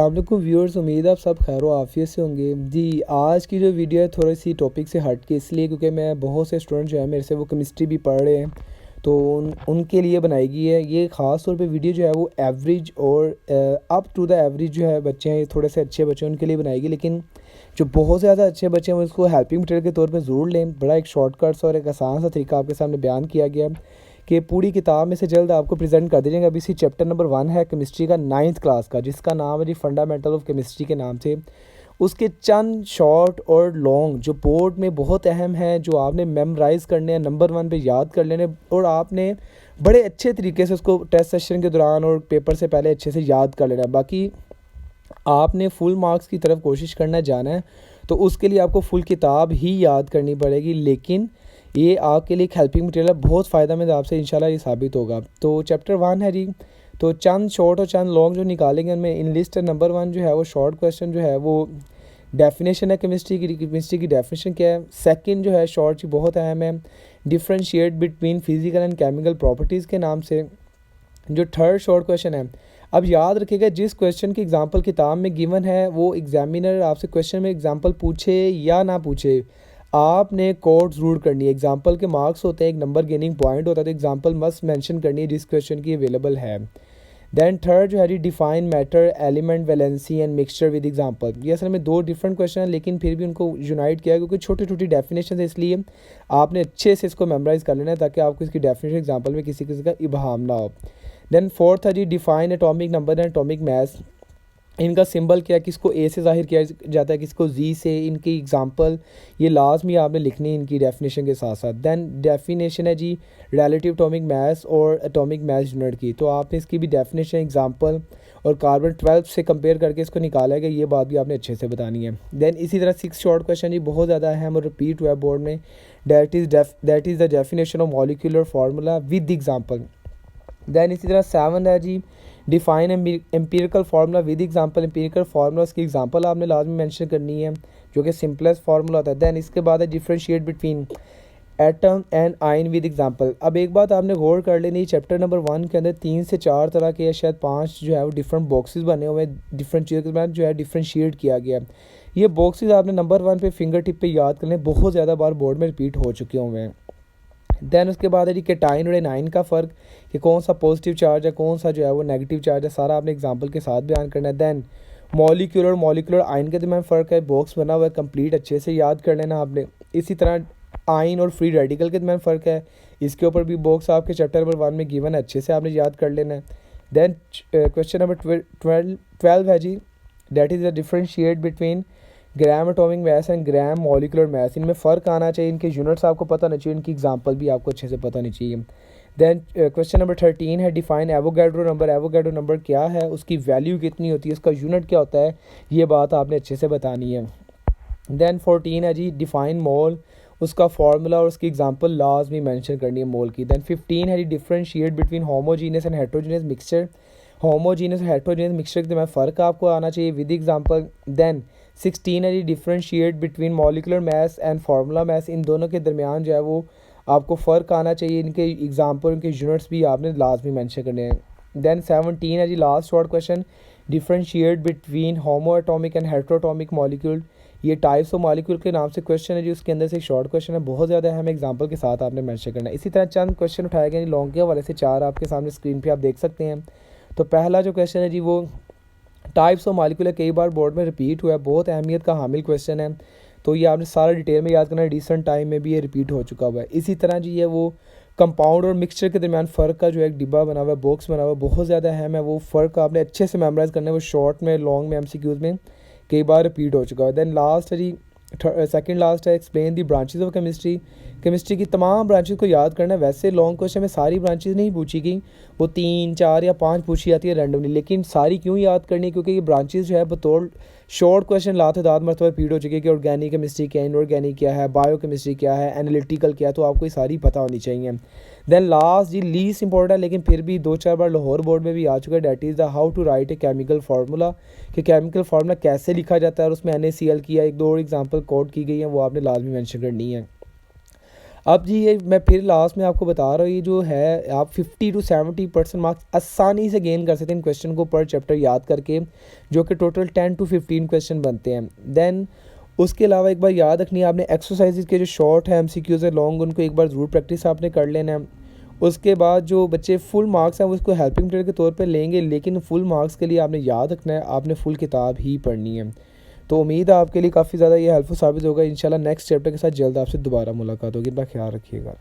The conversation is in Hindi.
आपको व्यूअर्स, उम्मीद है आप सब खैर आफियत से होंगे जी। आज की जो वीडियो है थोड़ी सी टॉपिक से हट के इसलिए क्योंकि मैं बहुत से स्टूडेंट जो है मेरे से वो केमिस्ट्री भी पढ़ रहे हैं, तो उनके लिए बनाई गई है। ये ख़ास तौर पे वीडियो जो है वो एवरेज और अप टू द एवरेज जो है बच्चे हैं, थोड़े से अच्छे बच्चे हैं उनके लिए बनाएगी। लेकिन जो बहुत ज़्यादा अच्छे बच्चे हैं वो इसको हेल्पिंग मटेरियल के तौर पर ज़रूर लें। बड़ा एक शॉर्टकट्स और एक आसान सा तरीका आपके सामने बयान किया गया कि पूरी किताब में से जल्द आपको प्रेजेंट कर दीजिएगा। अभी इसी चैप्टर नंबर 1 है केमिस्ट्री का 9th क्लास का, जिसका नाम है जी फंडामेंटल ऑफ केमिस्ट्री के नाम से। उसके चंद शॉर्ट और लॉन्ग जो बोर्ड में बहुत अहम है, जो आपने मेमोराइज़ करने हैं, नंबर 1 पे याद कर लेने, और आपने बड़े अच्छे तरीके से उसको टेस्ट सेशन के दौरान और पेपर से पहले अच्छे से याद कर लेना है। बाकी आपने फुल मार्क्स की तरफ कोशिश करना जाना है, तो उसके लिए आपको फुल किताब ही याद करनी पड़ेगी। लेकिन ये आपके लिए एक हेल्पिंग मटेरियल बहुत फ़ायदेमंद आपसे इंशाल्लाह ये साबित होगा। तो चैप्टर 1 है जी, तो चंद शॉर्ट और चंद लॉन्ग जो निकालेंगे उनमें इन लिस्ट नंबर 1 जो है वो शॉर्ट क्वेश्चन जो है वो डेफिनेशन है केमिस्ट्री की डेफिनेशन क्या है। सेकंड जो है शॉर्ट जी बहुत अहम है, differentiate between physical and chemical properties के नाम से। जो थर्ड शॉर्ट क्वेश्चन है, अब याद रखिएगा जिस क्वेश्चन की एग्जांपल किताब में गिवन है वो एग्जामिनर आपसे क्वेश्चन में एग्जांपल पूछे या ना पूछे, आपने कोड ज़रूर करनी है। एग्जांपल के मार्क्स होते हैं, एक नंबर गेनिंग पॉइंट होता है, तो एग्जांपल मस्ट मेंशन करनी है जिस क्वेश्चन की अवेलेबल है। देन थर्ड जो है define matter element valency and mixture with example. ये असल में दो डिफरेंट क्वेश्चन हैं, लेकिन फिर भी उनको यूनाइट किया क्योंकि छोटी छोटी डेफिनेशन है, इसलिए आपने अच्छे से इसको मेमोराइज़ कर लेना है ताकि आपको इसकी डेफिनेशन एग्जाम्पल में किसी किसी का इबहम ना हो। देन फोर्थ है जी define atomic number and atomic mass. इनका सिंबल क्या है, किसको ए से ज़ाहिर किया जाता है, किसको जी से, इनकी एग्जांपल ये लाजमी आपने लिखनी है इनकी डेफिनेशन के साथ साथ। देन डेफिनेशन है जी रिलेटिव एटॉमिक मास और एटॉमिक मास यूनिट की, तो आपने इसकी भी डेफिनेशन एग्जांपल और कार्बन 12 से कंपेयर करके इसको निकाला है, ये बात भी आपने अच्छे से बतानी है। देन इसी तरह 6 शॉर्ट क्वेश्चन जी बहुत ज़्यादा अहम और रिपीट हुआ है बोर्ड में, that is the definition of molecular formula with example. Then इसी तरह 7 है जी define empirical formula with example. Empirical formula की एग्जांपल आपने लाजमी मेंशन करनी है जो कि सिंपलेस्ट फार्मूला होता है। देन इसके बाद है differentiate between atom and ion with example. अब एक बात आपने गौर कर लेनी, चैप्टर नंबर 1 के अंदर 3 से 4 तरह के या शायद 5 जो है वो डिफरेंट बॉक्सेस बने हुए हैं, डिफरेंट चीज़ों के बाद जो है डिफरेंशिएट किया गया है। ये बॉक्सेस आपने नंबर 1 पे फिंगर टिप पे याद कर लें, बहुत ज़्यादा बार बोर्ड में रिपीट हो चुके हुए हैं। देन उसके बाद है जी केटाइन और एनाइन का फ़र्क, कि कौन सा पॉजिटिव चार्ज है, कौन सा जो है वो नेगेटिव चार्ज है, सारा आपने एग्जांपल के साथ बयान करना है। देन मॉलिक्यूलर आयन के दरमियान फ़र्क है, बॉक्स बना हुआ है, कंप्लीट अच्छे से याद कर लेना आपने। इसी तरह आयन और फ्री रेडिकल के दरमियान फ़र्क है, इसके ऊपर भी बॉक्स आपके चैप्टर नंबर 1 में गिवन है, अच्छे से आपने याद कर लेना है। देन क्वेश्चन नंबर 12 है जी, that is the differentiate between gram atomic mass and gram molecular mass. इनमें फ़र्क आना चाहिए, इनके यूनिट्स आपको पता होना चाहिए, इनकी एग्जांपल भी आपको अच्छे से पता होनी चाहिए। देन क्वेश्चन नंबर 13 है define Avogadro number. Avogadro number क्या है, उसकी वैल्यू कितनी होती है, उसका यूनिट क्या होता है, ये बात आपने अच्छे से बतानी है। देन 14 है जी डिफाइन मोल, उसका फार्मूला और उसकी एग्जांपल लाजमी मेंशन करनी है मोल की। देन 15 है जी differentiate between homogeneous and heterogeneous mixture. Homogeneous heterogeneous mixture के दरमियान फ़र्क आपको आना चाहिए विद एग्जांपल। देन 16 है जी differentiate between molecular mass and formula mass. इन दोनों के दरमियान जो है वो आपको फ़र्क आना चाहिए, इनके एग्जांपल, इनके यूनिट्स भी आपने लाजमी मेंशन करने हैं। देन 17 है जी last short question, differentiate between homoatomic and heteroatomic molecule. ये टाइप्स ऑफ मॉलिक्यूल के नाम से क्वेश्चन है जी, उसके अंदर से एक शॉर्ट क्वेश्चन है, बहुत ज़्यादा अहम एग्जांपल के साथ आपने मेंशन करना है। इसी तरह चंद क्वेश्चन उठाए गए लॉन्ग के हवाले से, 4 आपके सामने स्क्रीन पे आप देख सकते हैं। तो पहला जो क्वेश्चन है जी वो टाइप्स ऑफ मॉलिक्यूल है, कई बार बोर्ड में रिपीट हुआ है, बहुत अहमियत का हामिल क्वेश्चन है, तो ये आपने सारा डिटेल में याद करना है। रिसेंट टाइम में भी ये रिपीट हो चुका हुआ है। इसी तरह जी ये वो कंपाउंड और मिक्सचर के दरमियान फ़र्क का जो एक डिब्बा बना हुआ है, बॉक्स बना हुआ है, बहुत ज़्यादा अहम है, वो फ़र्क आपने अच्छे से मेमोराइज़ करना है, वो शॉर्ट में, लॉन्ग में, MCQs में कई बार रिपीट हो चुका है। देन लास्ट है जी सेकंड लास्ट है explain the branches of chemistry. Chemistry की तमाम ब्रांचेस को याद करना है। वैसे लॉन्ग क्वेश्चन में सारी ब्रांचेस नहीं पूछी गई, वो 3, 4 या 5 पूछी जाती है रैंडमली, लेकिन सारी क्यों याद करनी है, क्योंकि ये ब्रांचेस जो है बतौर शॉर्ट क्वेश्चन लातादाद मरतबा रिपीट हो चुकी है कि ऑर्गेनिक केमिस्ट्री क्या है, इनऑर्गेनिक क्या है, बायो केमिस्ट्री क्या है, एनालिटिकल क्या है, तो आपको ये सारी पता होनी चाहिए। देन लास्ट जी लीस्ट इंपॉर्टेंट है, लेकिन फिर भी 2-4 बार लाहौर बोर्ड में भी आ चुका है, that is the how to write a chemical formula, कि केमिकल फार्मूला कैसे लिखा जाता है और उसमें NaCl की 1-2 और एग्जांपल कोड की गई है, वो आपने लाजमी मेंशन करनी है। अब जी ये मैं फिर लास्ट में आपको बता रहा हूँ, ये जो है आप 50 to 70% मार्क्स आसानी से गेन कर सकते हैं इन क्वेश्चन को पर चैप्टर याद करके, जो कि टोटल 10 to 15 क्वेश्चन बनते हैं। देन उसके अलावा एक बार याद रखनी है आपने, एक्सरसाइज के जो शॉर्ट है MCQs है लॉन्ग, उनको एक बार ज़रूर प्रैक्टिस आपने कर लेना है। उसके बाद जो बच्चे फुल मार्क्स हैं वो उसको हेल्पिंग मटेरियल के तौर पे लेंगे, लेकिन फुल मार्क्स के लिए आपने याद रखना है आपने फुल किताब ही पढ़नी है। तो उम्मीद है आपके लिए काफ़ी ज़्यादा ये हेल्पफुल साबित होगा। इंशाल्लाह नेक्स्ट चैप्टर के साथ जल्द आपसे दोबारा मुलाकात होगी। अपना ख्याल रखिएगा।